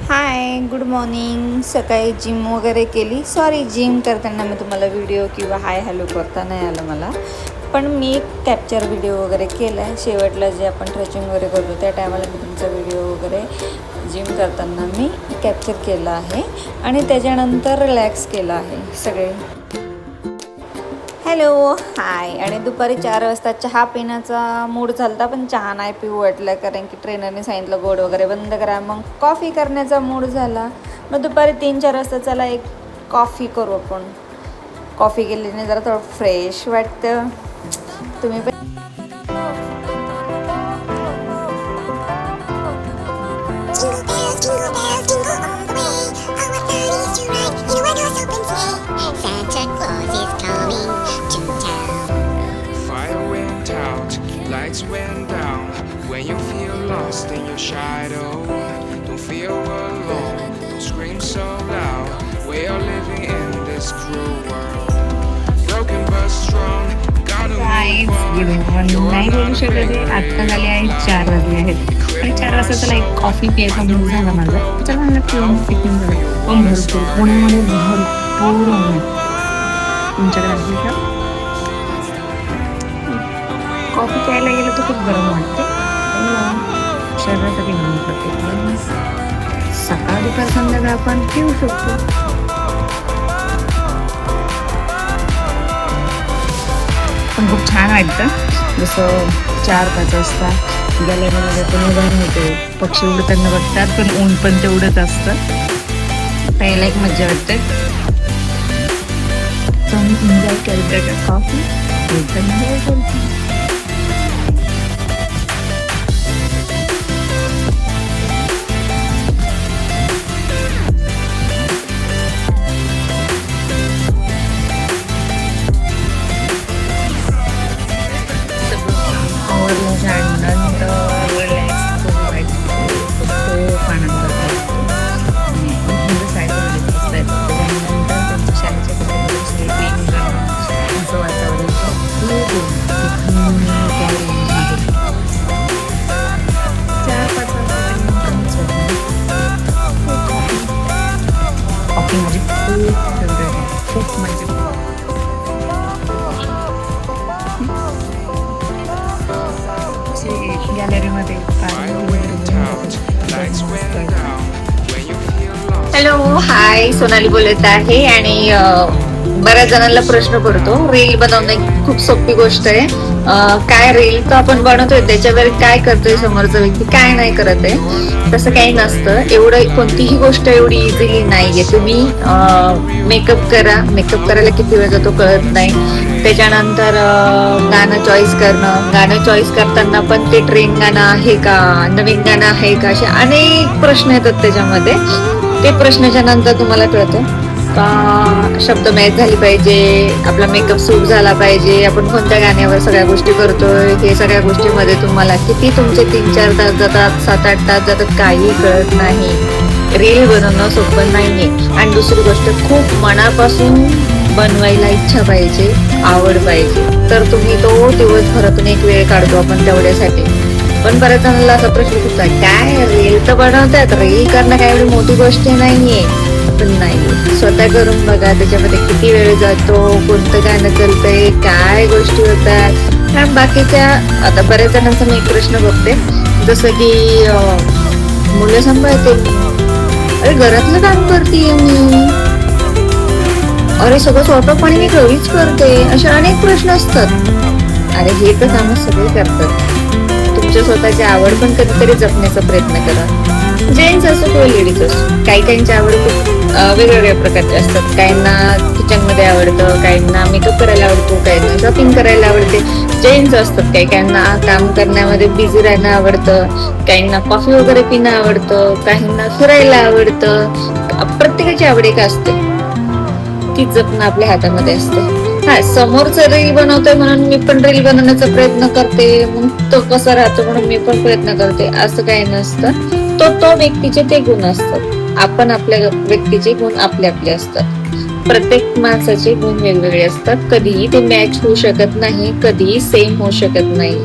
हाय, good morning. सकाळी gym वगैरे केली. सॉरी, जिम करताना मी तुम्हाला व्हिडिओ किंवा हाय हॅलो करता नाही आलं मला, पण मी कॅप्चर व्हिडिओ वगैरे केला आहे. शेवटला जे आपण ट्रेचिंग वगैरे करतो त्या टायमाला मी तुमचा व्हिडिओ वगैरे जिम करताना मी कॅप्चर केला आहे आणि त्याच्यानंतर रिलॅक्स केला आहे सगळे. हॅलो, हाय. आणि दुपारी 4 वाजता चहा पिण्याचा मूड झाला, पण चहा नाही पिऊ वाटलं कारण की ट्रेनरने सांगितलं गोड वगैरे बंद करा. मग कॉफी करण्याचा मूड झाला. मग दुपारी 3-4 वाजता चला एक कॉफी करू आपण. कॉफी केल्याने जरा थोडं फ्रेश वाटतं. तुम्ही पण Jingle bells, jingle all the way. Oh, what fun it is to ride in a one-horse open sleigh. Santa Claus is coming to town. Fire went out, lights went down. When you feel lost in your shadow, don't feel alone, don't scream so loud. We are living in this cruel world, broken but strong. Gotta move on. नाही बोलू शकत आहे. आत्ता झाले आहेत 4 वाजले आहेत आणि 4 वाजता त्याला एक कॉफी प्यायचा मूड झाला माझा. त्याला मला पिऊन पिकून झालं. पण भरपूर पुण्यामध्ये भरपूर ऊन. तुमच्याकडे असेल का? कॉफी प्यायला गेलं तर खूप गरम वाटते आणि शरीरासाठी नाही करते. सकाळ दुपार संध्याकाळ आपण पिऊ शकतो. पण खूप छान वाटतं. जसं 4-5 वाजता गॅलरीमध्ये पण उभारून होते, पक्षी उडताना बघतात, पण ऊन पण तेवढंच असतं. प्यायला एक मज्जा वाटते. तुम्ही एन्जॉय करता का कॉफी? एन्जॉय करते. गॅलरीमध्ये हॅलो, हाय. सोनाली बोलत आहे. आणि बऱ्याच जणांना प्रश्न पडतो, रील बनवणं खूप सोपी गोष्ट आहे. काय रील तर आपण बनवतोय, त्याच्यावर काय करतोय समोरचा व्यक्ती, काय नाही करत आहे, तसं काही नसतं. एवढं कोणतीही गोष्ट एवढी इझिली नाहीये. तुम्ही मेकअप करा, मेकअप करायला किती वेळ जातो कळत नाही. त्याच्यानंतर गाणं चॉईस करणं, गाणं चॉईस करताना पण ते ट्रेंड गाणं आहे का, नवीन गाणं आहे का, असे अनेक प्रश्न येतात त्याच्यामध्ये. ते प्रश्नाच्या नंतर तुम्हाला कळतं का शब्द मॅच झाली पाहिजे, आपला मेकअप सूट झाला पाहिजे, आपण कोणत्या गाण्यावर सगळ्या गोष्टी करतोय. हे सगळ्या गोष्टीमध्ये तुम्हाला किती तुमचे 3-4 तास जातात, 7-8 तास जातात, काही कळत नाही. रील बनवणं सोपं नाहीये. आणि दुसरी गोष्ट, खूप मनापासून बनवायला इच्छा पाहिजे, आवड पाहिजे, तर तुम्ही तो दिवसभरातून एक वेळ काढतो आपण तेवढ्यासाठी. पण बऱ्याच जणांना असा प्रश्न सुचतात, काय रील तर बनवतात, रील करणं काय एवढी मोठी गोष्ट नाहीये. पण नाही, स्वतः करून बघा, त्याच्यामध्ये किती वेळ जातो, कोणतं गाणं चालतंय, काय गोष्टी होतात. कारण बाकीच्या आता बऱ्याच जणांचा मी एक प्रश्न बघते, जसं की मुलं सांभाळते, अरे घरातलं काम करते मी, अरे सगळं स्वतःपणे मी घरीच करते, असे अनेक प्रश्न असतात. अरे हे तर कामं सगळे करतात. तुमच्या स्वतःची आवड पण कधीतरी जपण्याचा प्रयत्न करा. जेंट्स असो किंवा लेडीज असो, काही आवड खूप वेगवेगळ्या प्रकारचे असतात. काहींना किचनमध्ये आवडतं, काहींना मेकअप करायला आवडतो, काहींना शॉपिंग करायला आवडते. जेंट्स असतात, काहींना काम करण्यामध्ये बिझी राहणं आवडतं, काहींना कॉफी वगैरे पिणं आवडतं, काहींना फिरायला आवडतं. प्रत्येकाची आवड एक असते, ती जपणं आपल्या हातामध्ये असते. हा, समोरचं रील बनवतोय म्हणून मी पण रील बनवण्याचा प्रयत्न करते, मग तो कसा राहतो म्हणून मी पण प्रयत्न करते, असं काही नसतं. तो व्यक्तीचे ते गुण असतात, आपण आपल्या व्यक्तीचे गुण आपले असतात. प्रत्येक माणसाचे गुण वेगवेगळे असतात. कधीही ते मॅच होऊ शकत नाही, कधीही सेम होऊ शकत नाही.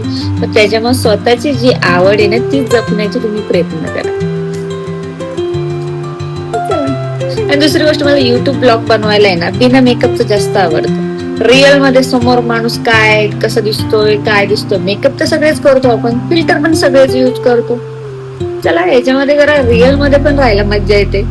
मग त्याच्यामुळे स्वतःची जी आवड आहे ना ती जपण्याचे तुम्ही प्रयत्न करा. दुसरी गोष्ट, मला युट्यूब ब्लॉग बनवायला आहे ना बिना मेकअपचं जास्त आवडतं. रिअल मध्ये समोर माणूस काय कसं दिसतोय, काय दिसतोय, मेकअप तर सगळेच करतो आपण, फिल्टर पण सगळेच यूज करतो. चला याच्यामध्ये जरा रिअल मध्ये पण राहायला मज्जा येते.